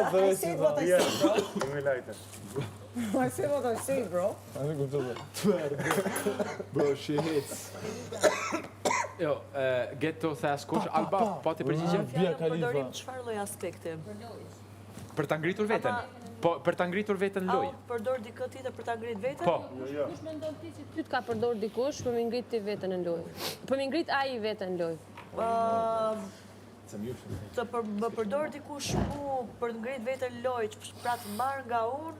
I said what I said, bro. I said what I said, bro. Bro, she hits. Jo, Ghetto thes kush, Alba, po ti përgjigje? Fjallën përdorim çfarë lloj aspekti? Për ta ngritur veten. Po, për ta ngritur veten loj. Përdor dikë tjetër për ta ngritur veten? Po. Kush mendon ti që ty të ka përdor dikush për mi ngrit ti veten në lojë? Për mi ngrit ai veten në lojë? Më përdor dikush mu për të ngrit veten në lojë, pra të marr nga unë,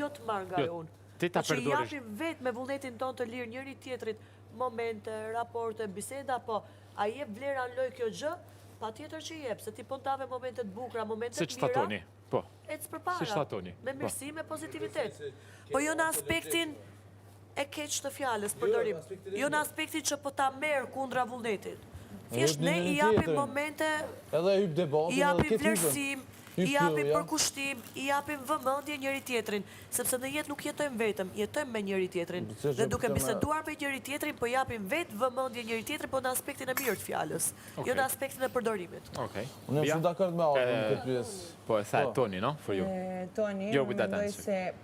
jo të marr nga unë. Ti ta Që përdorish. japim vetë me vullnetin tonë të lirë njëri tjetrit, momente, raporte, biseda, po a jep vlera në lojë kjo gjë? Pa tjetër që jep, se ti po ndave momentet bukra, momentet Se që statoni, po. ecë përpara. Si shtatoni. Me mirësi, me pozitivitet. Po jo në aspektin e keq të fjalës, përdorim. Jo në aspektin që po ta merr kundra vullnetit. Thjesht ne i japim momente, Edhe hyp debatin, i japim vlerësim, i japim përkushtim, i japim vëmendje njëri tjetrin, sepse në jetë nuk jetojmë vetëm, jetojmë me njëri tjetrin. Dhe duke biseduar me njëri tjetrin, po japim vetë vëmendje njëri tjetrin, po në aspektin e mirë të fjalës, jo në aspektin e përdorimit. Okej. Unë jam shumë dakord me Alba në këtë pjesë. Po, e tha Toni, no? For you. Toni, Jo, with that mendoj answer. se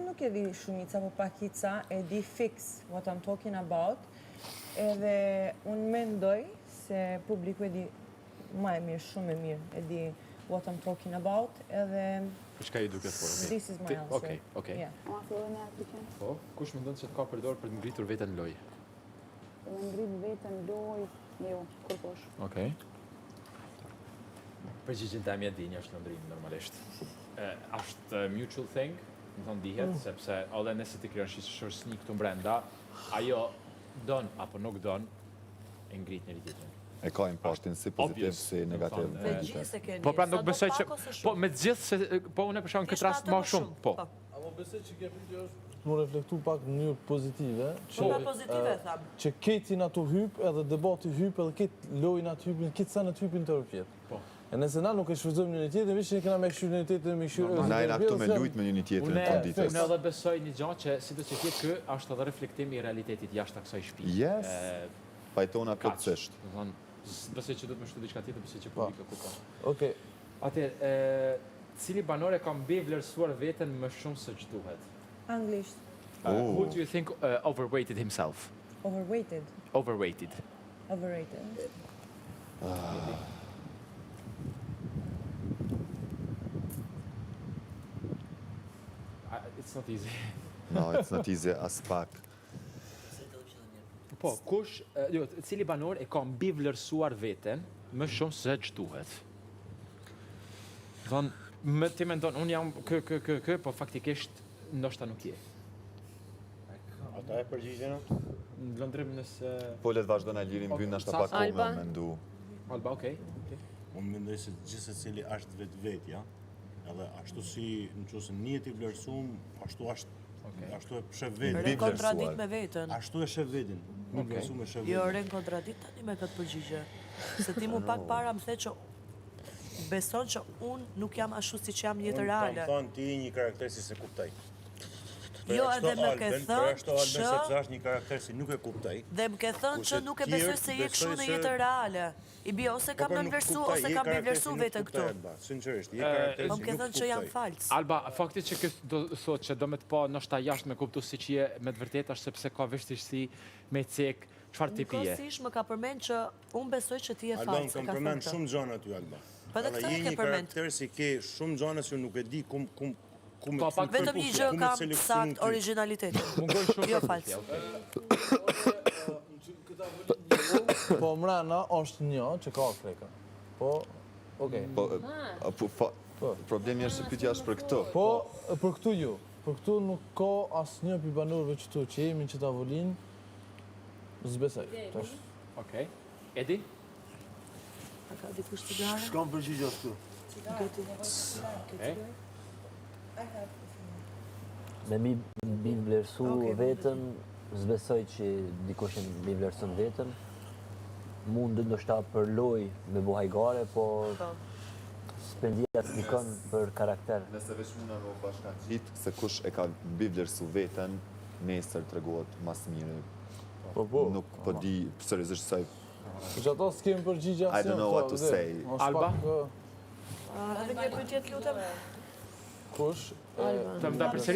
nuk e di shumica, po pakica, e di fix what I'm talking about, edhe unë mendoj se publiku e di ma e mirë, shumë e mirë, e di what I'm talking about, edhe Për çka i duket por? this is my answer. Okej. Yeah. Ma filloj me atë që Po, kush mendon se të ka përdor për të ngritur veten në lojë? për me ngrit veten lojë, jo, kërkosh. Okej. Përgjigjen time e dini është ndrim normalisht. Është mutual thing, më thonë dihet, sepse edhe nëse ti krijon shoqësi këtu brenda, ajo don apo nuk don e ngrit njëri tjetrin. E ka impaktin si pozitiv si negativ. Me gjithë se keni. Po pra nuk besoj që po me gjithë. gjithë se po unë për shkak në këtë rast më shumë, po. Apo besoj që ke pyetje është më reflektu pak në mënyrë pozitive, Po me pozitive tham. që ketin ato hyp, edhe debati hyp, edhe ketë lojnë atë hypin, ketë sa në të hypin të rëpjet. Po. E nëse na nuk e shfrytëzojmë njëri tjetrin, veç ne kena me këshyrë njëri tjetrin, me këshyrë. Na jena këtu me lujt me njëri tjetrin të ditës. Unë edhe besoj një gjë që sido që jetë ky është edhe reflektim i realitetit jashtë kësaj shtëpie. Yes. Pajtona plotësisht. Do thonë, besoj që do të më shtu diçka tjetër, besoj që publiku kupton. Okej. Atëherë, cili banor e ka mbi vlerësuar veten më shumë se ç'duhet? Anglisht, Who do you think overweighted himself? overweighted, Overweighted. overrated. It's not easy. No, it's not easy as pak. Po, kush, jo, cili banor e ka mbi vlerësuar veten më shumë se ç'duhet? Don, më ti mendon, unë jam kë, po faktikisht ndoshta nuk je. Ata e përgjigjen? Lëndrim nëse Po le të vazhdon Aliri mbyn ashta pak kohë Alba? me mendu. Alba, okej. Unë mendoj se gjithë secili është vetvetja, edhe ashtu si nëse njëti vlerësuam, ashtu është ashtu e shef vetin. Ren kontradikt me veten. Ashtu e shef vetin. Nuk vlerësuam e shef vetin. Jo, ren kontradikt tani me këtë përgjigje. Se ti mu pak para më the që beson që unë nuk jam ashtu siç jam në jetë reale. Kam thënë ti një karakter si se kuptoj. Jo, edhe më ke Për thënë ashtu Alben që sepse është një karakter si nuk e kuptoj. dhe më ke thënë që nuk e besoj se je kështu në jetën reale. I bie ose kam nënvlerësu ose kam vlerësu veten këtu. Sinqerisht, je karakter Po si më ke nuk thënë që jam kuptoj. falc. Alba, fakti që kjo do thotë që do me të pa ndoshta jashtë me kuptu si që je me të vërtetë është sepse ka vështirësi me cek, çfarë tipi je? Njëkohësisht më ka përmend që unë besoj që ti je Alban, falc. kam përmend shumë gjëra aty Alba. Po edhe këtë je ke një përmend. karakter si ke shumë gjëra që nuk e di ku me Po, pak Vetëm një gjë kam sakt originalitetin. Mungoj shumë Jo përputhje, falc. okej. Po mrena është një që ka freka. Po, okej. Po, problemi është se pyetja është për këtë. Po, për këtu ju. Për këtu nuk ka asnjë pi banorëve këtu që jemi që tavolinë. Zbesoj. Tash. Okej. Edi? A ka dikush cigare? S'kam përgjigje këtu. Okej. Me mi vlerësu vetën, zbesoj që dikush e mi vlerëson vetën. Mund ndoshta për lojë me bu hajgare, po spendia s'dikon për karakter. Nëse veç muna me u bashkaqit se kush e ka mbi vlerësu veten, nesër tregohet mas miri. Po. Nuk po di seriozisht sa Që ato s'kemi përgjigje I don't know what to say. Alba? Edhe një pyetje të lutem. Kush? Të më da